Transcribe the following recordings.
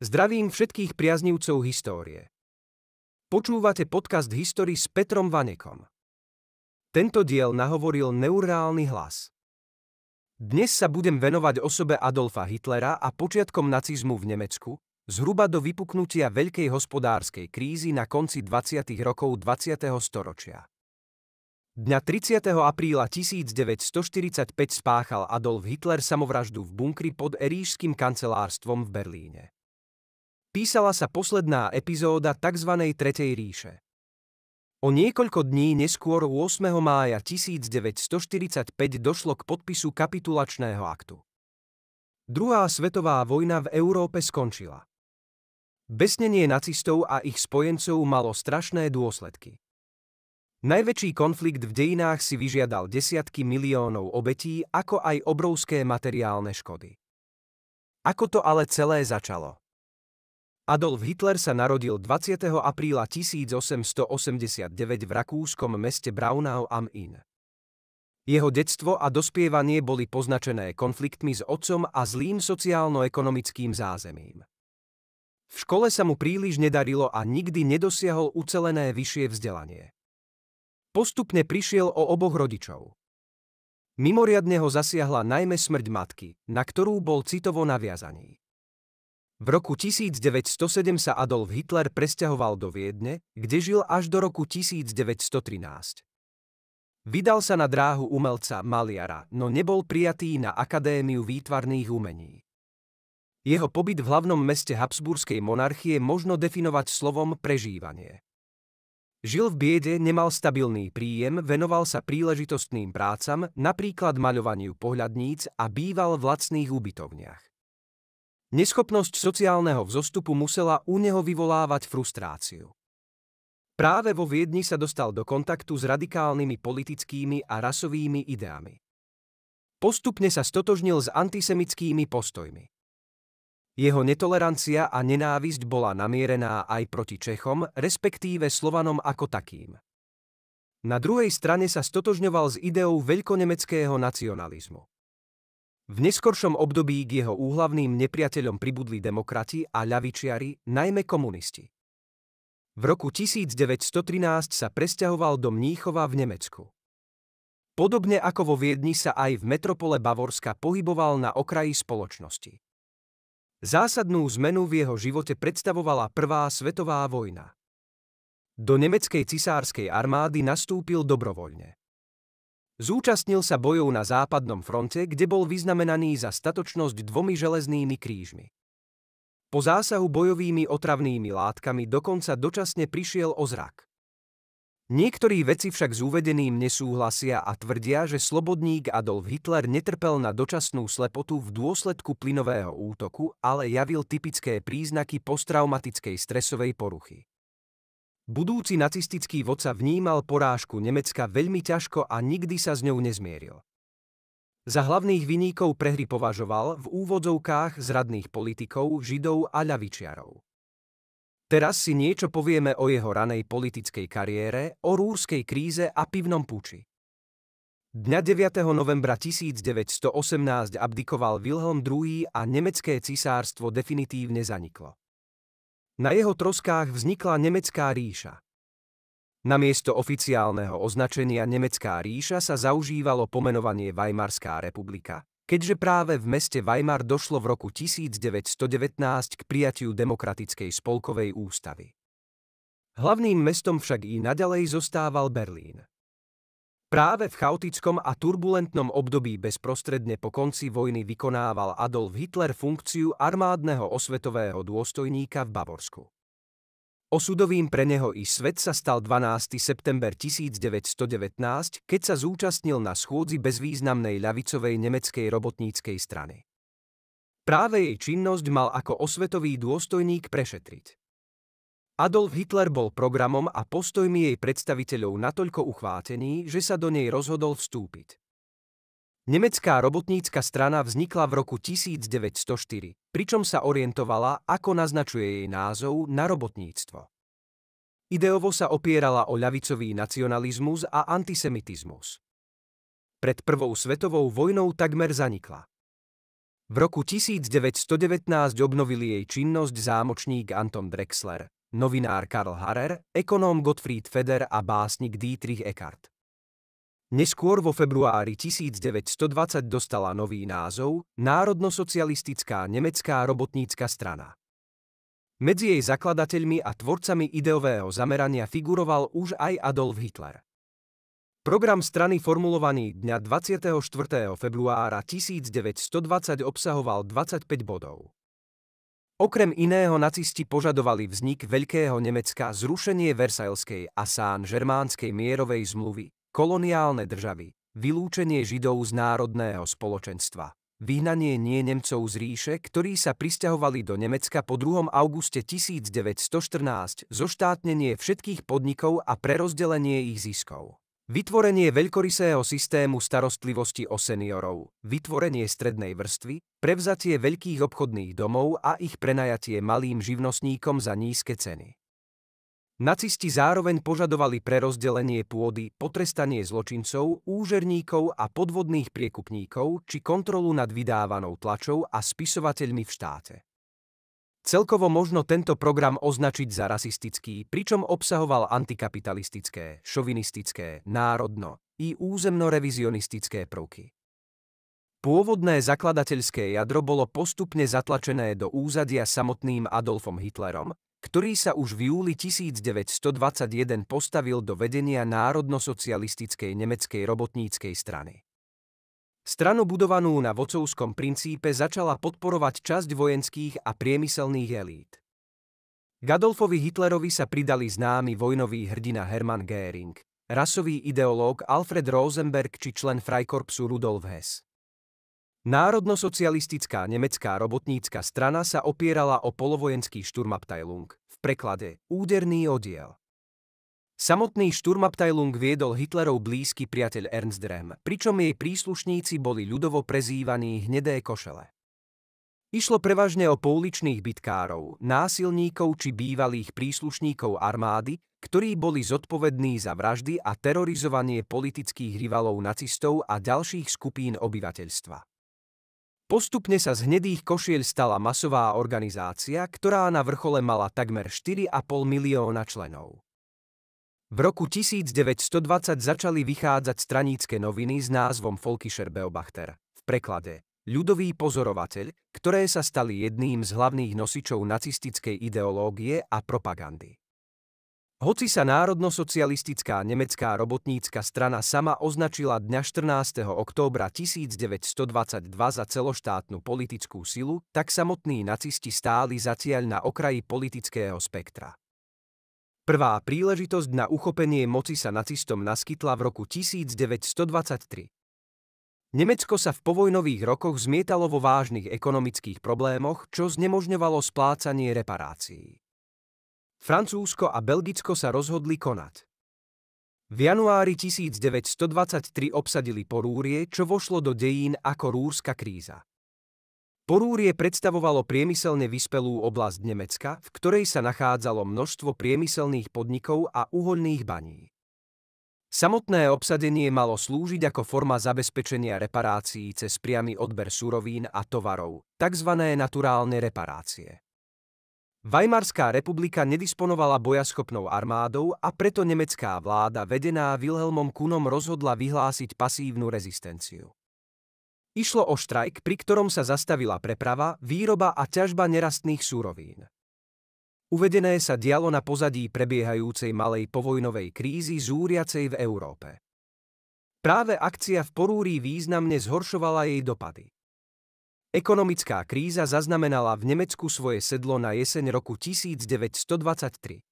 Zdravím všetkých priaznivcov histórie. Počúvate podcast History s Petrom Vanekom. Tento diel nahovoril neurálny hlas. Dnes sa budem venovať osobe Adolfa Hitlera a počiatkom nacizmu v Nemecku, zhruba do vypuknutia veľkej hospodárskej krízy na konci 20. rokov 20. storočia. Dňa 30. apríla 1945 spáchal Adolf Hitler samovraždu v bunkri pod Eríšskym kancelárstvom v Berlíne. Písala sa posledná epizóda tzv. Tretej ríše. O niekoľko dní neskôr 8. mája 1945 došlo k podpisu kapitulačného aktu. Druhá svetová vojna v Európe skončila. Besnenie nacistov a ich spojencov malo strašné dôsledky. Najväčší konflikt v dejinách si vyžiadal desiatky miliónov obetí, ako aj obrovské materiálne škody. Ako to ale celé začalo? Adolf Hitler sa narodil 20. apríla 1889 v rakúskom meste Braunau am Inn. Jeho detstvo a dospievanie boli poznačené konfliktmi s otcom a zlým sociálno-ekonomickým zázemím. V škole sa mu príliš nedarilo a nikdy nedosiahol ucelené vyššie vzdelanie. Postupne prišiel o oboch rodičov. Mimoriadne ho zasiahla najmä smrť matky, na ktorú bol citovo naviazaný. V roku 1907 sa Adolf Hitler presťahoval do Viedne, kde žil až do roku 1913. Vydal sa na dráhu umelca maliara, no nebol prijatý na Akadémiu výtvarných umení. Jeho pobyt v hlavnom meste Habsburskej monarchie možno definovať slovom prežívanie. Žil v biede, nemal stabilný príjem, venoval sa príležitostným prácam, napríklad maľovaniu pohľadníc a býval v lacných ubytovniach. Neschopnosť sociálneho vzostupu musela u neho vyvolávať frustráciu. Práve vo Viedni sa dostal do kontaktu s radikálnymi politickými a rasovými ideami. Postupne sa stotožnil s antisemickými postojmi. Jeho netolerancia a nenávisť bola namierená aj proti Čechom, respektíve Slovanom ako takým. Na druhej strane sa stotožňoval s ideou veľkonemeckého nacionalizmu. V neskoršom období k jeho úhlavným nepriateľom pribudli demokrati a ľavičiari, najmä komunisti. V roku 1913 sa presťahoval do Mníchova v Nemecku. Podobne ako vo Viedni sa aj v metropole Bavorska pohyboval na okraji spoločnosti. Zásadnú zmenu v jeho živote predstavovala Prvá svetová vojna. Do nemeckej cisárskej armády nastúpil dobrovoľne. Zúčastnil sa bojov na západnom fronte, kde bol vyznamenaný za statočnosť 2 železnými krížmi. Po zásahu bojovými otravnými látkami dokonca dočasne prišiel o zrak. Niektorí vedci však s uvedeným nesúhlasia a tvrdia, že slobodník Adolf Hitler netrpel na dočasnú slepotu v dôsledku plynového útoku, ale javil typické príznaky posttraumatickej stresovej poruchy. Budúci nacistický vodca vnímal porážku Nemecka veľmi ťažko a nikdy sa s ňou nezmieril. Za hlavných viníkov prehry považoval v úvodzovkách zradných politikov, židov a ľavičiarov. Teraz si niečo povieme o jeho ranej politickej kariére, o rúrskej kríze a pivnom puči. Dňa 9. novembra 1918 abdikoval Wilhelm II a nemecké cisárstvo definitívne zaniklo. Na jeho troskách vznikla Nemecká ríša. Namiesto oficiálneho označenia Nemecká ríša sa zaužívalo pomenovanie Weimarská republika, keďže práve v meste Weimar došlo v roku 1919 k prijatiu demokratickej spolkovej ústavy. Hlavným mestom však i naďalej zostával Berlín. Práve v chaotickom a turbulentnom období bezprostredne po konci vojny vykonával Adolf Hitler funkciu armádneho osvetového dôstojníka v Bavorsku. Osudovým pre neho i svet sa stal 12. september 1919, keď sa zúčastnil na schôdzi bezvýznamnej ľavicovej nemeckej robotníckej strany. Práve jej činnosť mal ako osvetový dôstojník prešetriť. Adolf Hitler bol programom a postojmi jej predstaviteľov natoľko uchvátený, že sa do nej rozhodol vstúpiť. Nemecká robotnícka strana vznikla v roku 1904, pričom sa orientovala, ako naznačuje jej názov, na robotníctvo. Ideovo sa opierala o ľavicový nacionalizmus a antisemitizmus. Pred Prvou svetovou vojnou takmer zanikla. V roku 1919 obnovili jej činnosť zámočník Anton Drexler, novinár Karl Harrer, ekonóm Gottfried Feder a básnik Dietrich Eckart. Neskôr vo februári 1920 dostala nový názov Národno-socialistická nemecká robotnícka strana. Medzi jej zakladateľmi a tvorcami ideového zamerania figuroval už aj Adolf Hitler. Program strany formulovaný dňa 24. februára 1920 obsahoval 25 bodov. Okrem iného nacisti požadovali vznik Veľkého Nemecka, zrušenie Versailleskej a Saint-Germánskej mierovej zmluvy, koloniálne državy, vylúčenie Židov z národného spoločenstva, vyhnanie Nemcov z ríše, ktorí sa prisťahovali do Nemecka po 2. auguste 1914, zoštátnenie všetkých podnikov a prerozdelenie ich ziskov. Vytvorenie veľkorysého systému starostlivosti o seniorov, vytvorenie strednej vrstvy, prevzatie veľkých obchodných domov a ich prenajatie malým živnostníkom za nízke ceny. Nacisti zároveň požadovali prerozdelenie pôdy, potrestanie zločincov, úžerníkov a podvodných priekupníkov či kontrolu nad vydávanou tlačou a spisovateľmi v štáte. Celkovo možno tento program označiť za rasistický, pričom obsahoval antikapitalistické, šovinistické, národno- i územno-revizionistické prvky. Pôvodné zakladateľské jadro bolo postupne zatlačené do úzadia samotným Adolfom Hitlerom, ktorý sa už v júli 1921 postavil do vedenia národno-socialistickej nemeckej robotníckej strany. Stranu budovanú na vodcovskom princípe začala podporovať časť vojenských a priemyselných elít. K Adolfovi Hitlerovi sa pridali známy vojnový hrdina Hermann Göring, rasový ideológ Alfred Rosenberg či člen Freikorpsu Rudolf Hess. Národno-socialistická nemecká robotnícka strana sa opierala o polovojenský Sturmabteilung, v preklade úderný oddiel. Samotný Sturmabteilung viedol Hitlerov blízky priateľ Ernst Röhm, pričom jej príslušníci boli ľudovo prezývaní hnedé košele. Išlo prevažne o pouličných bitkárov, násilníkov či bývalých príslušníkov armády, ktorí boli zodpovední za vraždy a terorizovanie politických rivalov nacistov a ďalších skupín obyvateľstva. Postupne sa z hnedých košiel stala masová organizácia, ktorá na vrchole mala takmer 4,5 milióna členov. V roku 1920 začali vychádzať stranícke noviny s názvom Völkischer Beobachter, v preklade ľudový pozorovateľ, ktoré sa stali jedným z hlavných nosičov nacistickej ideológie a propagandy. Hoci sa národno-socialistická nemecká robotnícka strana sama označila dňa 14. októbra 1922 za celoštátnu politickú silu, tak samotní nacisti stáli zatiaľ na okraji politického spektra. Prvá príležitosť na uchopenie moci sa nacistom naskytla v roku 1923. Nemecko sa v povojnových rokoch zmietalo vo vážnych ekonomických problémoch, čo znemožňovalo splácanie reparácií. Francúzsko a Belgicko sa rozhodli konať. V januári 1923 obsadili Porúrie, čo vošlo do dejín ako Rúrska kríza. Porúrie predstavovalo priemyselne vyspelú oblasť Nemecka, v ktorej sa nachádzalo množstvo priemyselných podnikov a uhoľných baní. Samotné obsadenie malo slúžiť ako forma zabezpečenia reparácií cez priamy odber surovín a tovarov, tzv. Naturálne reparácie. Weimarská republika nedisponovala bojaschopnou armádou a preto nemecká vláda vedená Wilhelmom Kuhnom rozhodla vyhlásiť pasívnu rezistenciu. Išlo o štrajk, pri ktorom sa zastavila preprava, výroba a ťažba nerastných surovín. Uvedené sa dialo na pozadí prebiehajúcej malej povojnovej krízy zúriacej v Európe. Práve akcia v Porúrí významne zhoršovala jej dopady. Ekonomická kríza zaznamenala v Nemecku svoje sedlo na jeseň roku 1923.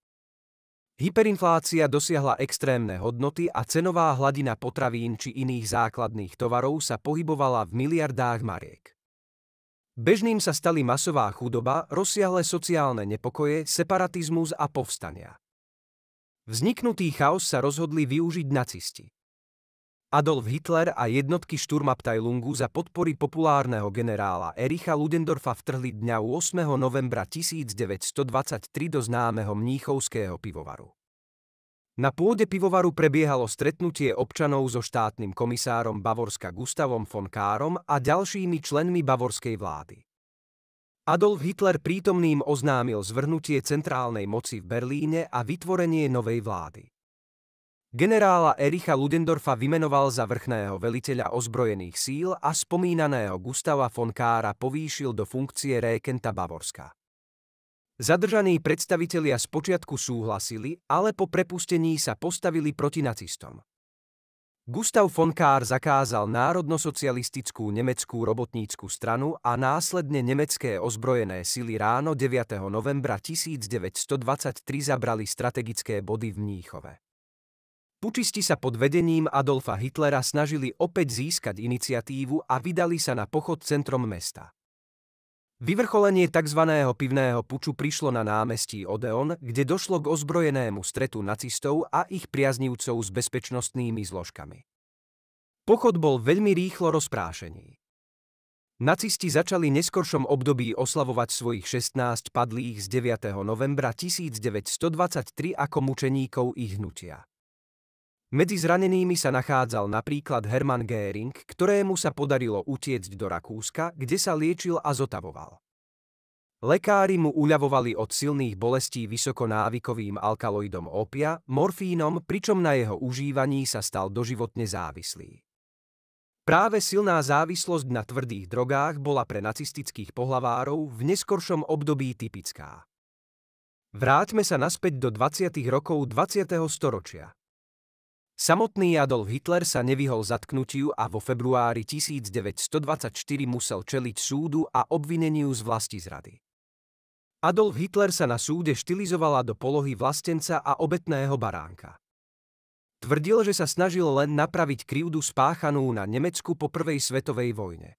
Hyperinflácia dosiahla extrémne hodnoty a cenová hladina potravín či iných základných tovarov sa pohybovala v miliardách mariek. Bežným sa stali masová chudoba, rozsiahle sociálne nepokoje, separatizmus a povstania. Vzniknutý chaos sa rozhodli využiť nacisti. Adolf Hitler a jednotky Sturmabteilungu za podpory populárneho generála Ericha Ludendorfa vtrhli dňa 8. novembra 1923 do známeho mníchovského pivovaru. Na pôde pivovaru prebiehalo stretnutie občanov so štátnym komisárom Bavorska Gustavom von Kaarom a ďalšími členmi bavorskej vlády. Adolf Hitler prítomným oznámil zvrhnutie centrálnej moci v Berlíne a vytvorenie novej vlády. Generála Ericha Ludendorfa vymenoval za vrchného veliteľa ozbrojených síl a spomínaného Gustava von Kaara povýšil do funkcie régenta Bavorska. Zadržaní predstavitelia spočiatku súhlasili, ale po prepustení sa postavili proti nacistom. Gustav von Kahr zakázal národnosocialistickú nemeckú robotnícku stranu a následne nemecké ozbrojené sily ráno 9. novembra 1923 zabrali strategické body v Mníchove. Pučisti sa pod vedením Adolfa Hitlera snažili opäť získať iniciatívu a vydali sa na pochod centrom mesta. Vyvrcholenie tzv. Pivného puču prišlo na námestí Odeon, kde došlo k ozbrojenému stretu nacistov a ich priaznivcov s bezpečnostnými zložkami. Pochod bol veľmi rýchlo rozprášený. Nacisti začali v neskoršom období oslavovať svojich 16 padlých z 9. novembra 1923 ako mučeníkov ich hnutia. Medzi zranenými sa nachádzal napríklad Hermann Göring, ktorému sa podarilo utiecť do Rakúska, kde sa liečil a zotavoval. Lekári mu uľavovali od silných bolestí vysokonávykovým alkaloidom ópia, morfínom, pričom na jeho užívaní sa stal doživotne závislý. Práve silná závislosť na tvrdých drogách bola pre nacistických pohlavárov v neskoršom období typická. Vráťme sa naspäť do 20. rokov 20. storočia. Samotný Adolf Hitler sa nevyhol zatknutiu a vo februári 1924 musel čeliť súdu a obvineniu z vlastizrady. Adolf Hitler sa na súde štilizovala do polohy vlastenca a obetného baránka. Tvrdil, že sa snažil len napraviť krivdu spáchanú na Nemecku po prvej svetovej vojne.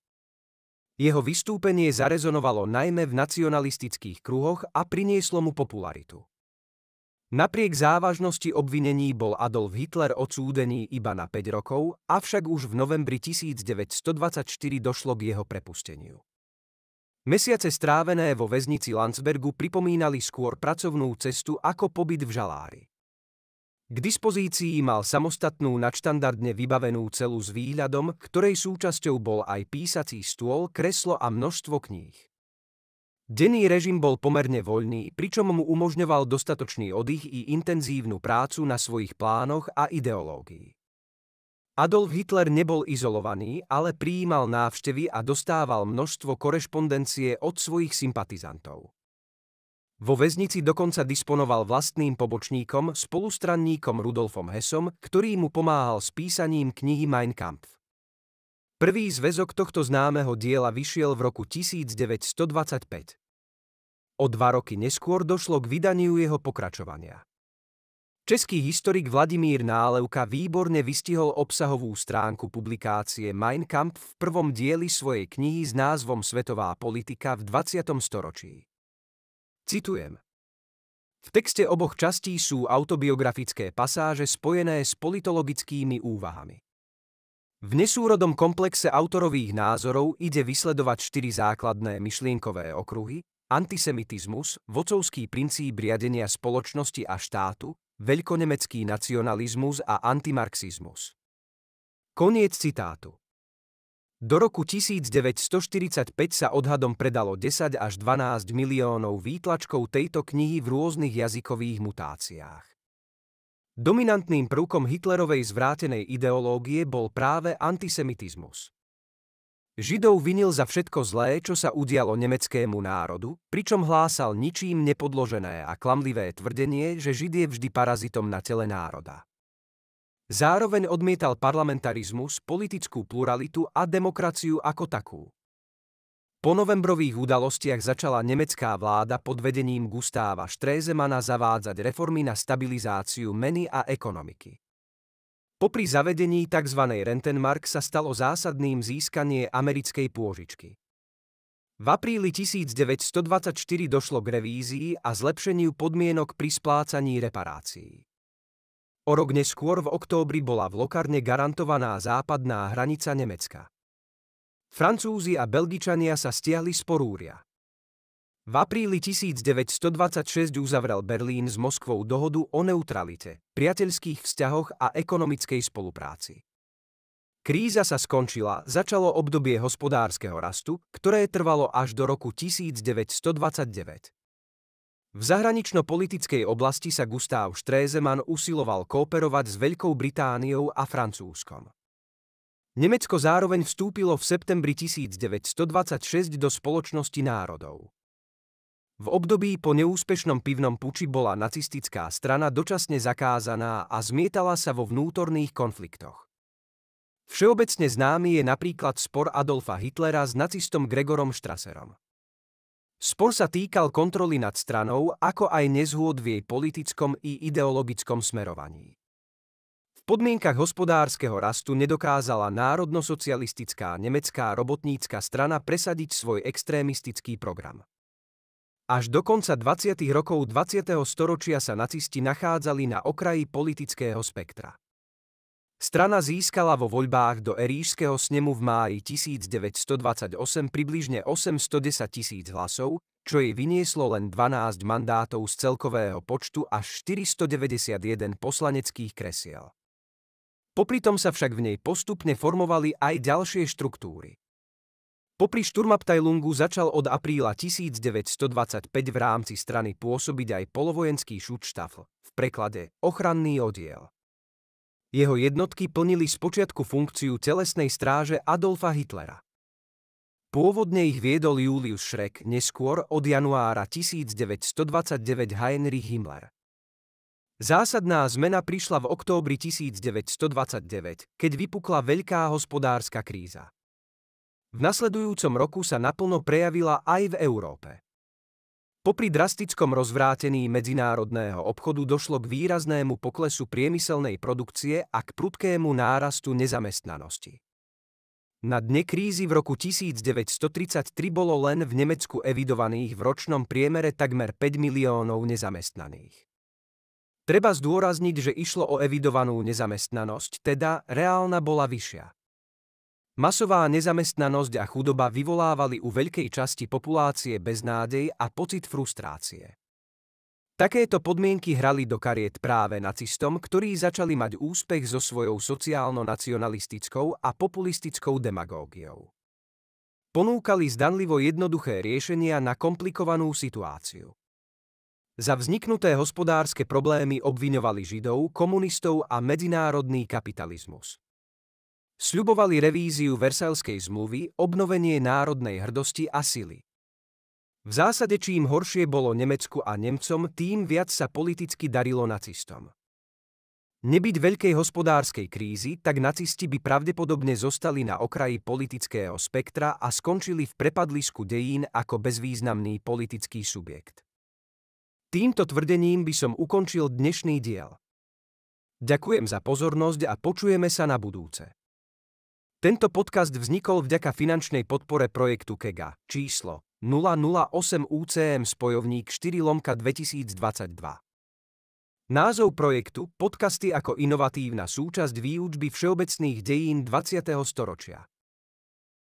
Jeho vystúpenie zarezonovalo najmä v nacionalistických kruhoch a prinieslo mu popularitu. Napriek závažnosti obvinení bol Adolf Hitler odsúdený iba na 5 rokov, avšak už v novembri 1924 došlo k jeho prepusteniu. Mesiace strávené vo väznici Landsbergu pripomínali skôr pracovnú cestu ako pobyt v žalári. K dispozícii mal samostatnú nadštandardne vybavenú celu s výhľadom, ktorej súčasťou bol aj písací stôl, kreslo a množstvo kníh. Denný režim bol pomerne voľný, pričom mu umožňoval dostatočný oddych i intenzívnu prácu na svojich plánoch a ideológii. Adolf Hitler nebol izolovaný, ale prijímal návštevy a dostával množstvo korešpondencie od svojich sympatizantov. Vo väznici dokonca disponoval vlastným pobočníkom, spolustranníkom Rudolfom Hessom, ktorý mu pomáhal s písaním knihy Mein Kampf. Prvý zväzok tohto známeho diela vyšiel v roku 1925. O 2 roky neskôr došlo k vydaniu jeho pokračovania. Český historik Vladimír Nálevka výborne vystihol obsahovú stránku publikácie Mein Kampf v prvom dieli svojej knihy s názvom Svetová politika v 20. storočí. Citujem. V texte oboch častí sú autobiografické pasáže spojené s politologickými úvahami. V nesúrodom komplexe autorových názorov ide vysledovať 4 základné myšlienkové okruhy: antisemitizmus, vodcovský princíp riadenia spoločnosti a štátu, veľkonemecký nacionalizmus a antimarxizmus. Koniec citátu. Do roku 1945 sa odhadom predalo 10 až 12 miliónov výtlačkov tejto knihy v rôznych jazykových mutáciách. Dominantným prvkom Hitlerovej zvrátenej ideológie bol práve antisemitizmus. Židov vinil za všetko zlé, čo sa udialo nemeckému národu, pričom hlásal ničím nepodložené a klamlivé tvrdenie, že Žid je vždy parazitom na tele národa. Zároveň odmietal parlamentarizmus, politickú pluralitu a demokraciu ako takú. Po novembrových udalostiach začala nemecká vláda pod vedením Gustáva Stresemana zavádzať reformy na stabilizáciu meny a ekonomiky. Popri zavedení tzv. Rentenmark sa stalo zásadným získanie americkej pôžičky. V apríli 1924 došlo k revízii a zlepšeniu podmienok pri splácaní reparácií. O rok neskôr v októbri bola v Locarne garantovaná západná hranica Nemecka. Francúzi a Belgičania sa stiahli z Porúria. V apríli 1926 uzavrel Berlín s Moskvou dohodu o neutralite, priateľských vzťahoch a ekonomickej spolupráci. Kríza sa skončila, začalo obdobie hospodárskeho rastu, ktoré trvalo až do roku 1929. V zahranično-politickej oblasti sa Gustav Stresemann usiloval kooperovať s Veľkou Britániou a Francúzskom. Nemecko zároveň vstúpilo v septembri 1926 do Spoločnosti národov. V období po neúspešnom pivnom puči bola nacistická strana dočasne zakázaná a zmietala sa vo vnútorných konfliktoch. Všeobecne známy je napríklad spor Adolfa Hitlera s nacistom Gregorom Strasserom. Spor sa týkal kontroly nad stranou, ako aj nezhôd v jej politickom i ideologickom smerovaní. V podmienkach hospodárskeho rastu nedokázala národno-socialistická nemecká robotnícka strana presadiť svoj extrémistický program. Až do konca 20. rokov 20. storočia sa nacisti nachádzali na okraji politického spektra. Strana získala vo voľbách do Eríšskeho snemu v máji 1928 približne 810 000 hlasov, čo jej vynieslo len 12 mandátov z celkového počtu až 491 poslaneckých kresiel. Popritom sa však v nej postupne formovali aj ďalšie štruktúry. Popri Sturmabteilungu začal od apríla 1925 v rámci strany pôsobiť aj polovojenský Schutzstaffel, v preklade ochranný oddiel. Jeho jednotky plnili spočiatku funkciu telesnej stráže Adolfa Hitlera. Pôvodne ich viedol Julius Schreck, neskôr od januára 1929 Heinrich Himmler. Zásadná zmena prišla v októbri 1929, keď vypukla veľká hospodárska kríza. V nasledujúcom roku sa naplno prejavila aj v Európe. Popri drastickom rozvrátení medzinárodného obchodu došlo k výraznému poklesu priemyselnej produkcie a k prudkému nárastu nezamestnanosti. Na dne krízy v roku 1933 bolo len v Nemecku evidovaných v ročnom priemere takmer 5 miliónov nezamestnaných. Treba zdôrazniť, že išlo o evidovanú nezamestnanosť, teda reálna bola vyššia. Masová nezamestnanosť a chudoba vyvolávali u veľkej časti populácie beznádej a pocit frustrácie. Takéto podmienky hrali do kariet práve nacistom, ktorí začali mať úspech so svojou sociálno-nacionalistickou a populistickou demagógiou. Ponúkali zdanlivo jednoduché riešenia na komplikovanú situáciu. Za vzniknuté hospodárske problémy obviňovali Židov, komunistov a medzinárodný kapitalizmus. Sľubovali revíziu Versailskej zmluvy, obnovenie národnej hrdosti a sily. V zásade čím horšie bolo Nemecku a Nemcom, tým viac sa politicky darilo nacistom. Nebyť veľkej hospodárskej krízy, tak nacisti by pravdepodobne zostali na okraji politického spektra a skončili v prepadlisku dejín ako bezvýznamný politický subjekt. Týmto tvrdením by som ukončil dnešný diel. Ďakujem za pozornosť a počujeme sa na budúce. Tento podcast vznikol vďaka finančnej podpore projektu KEGA, číslo 008 UCM spojovník 4/2022. Názov projektu: Podcasty ako inovatívna súčasť výučby všeobecných dejín 20. storočia.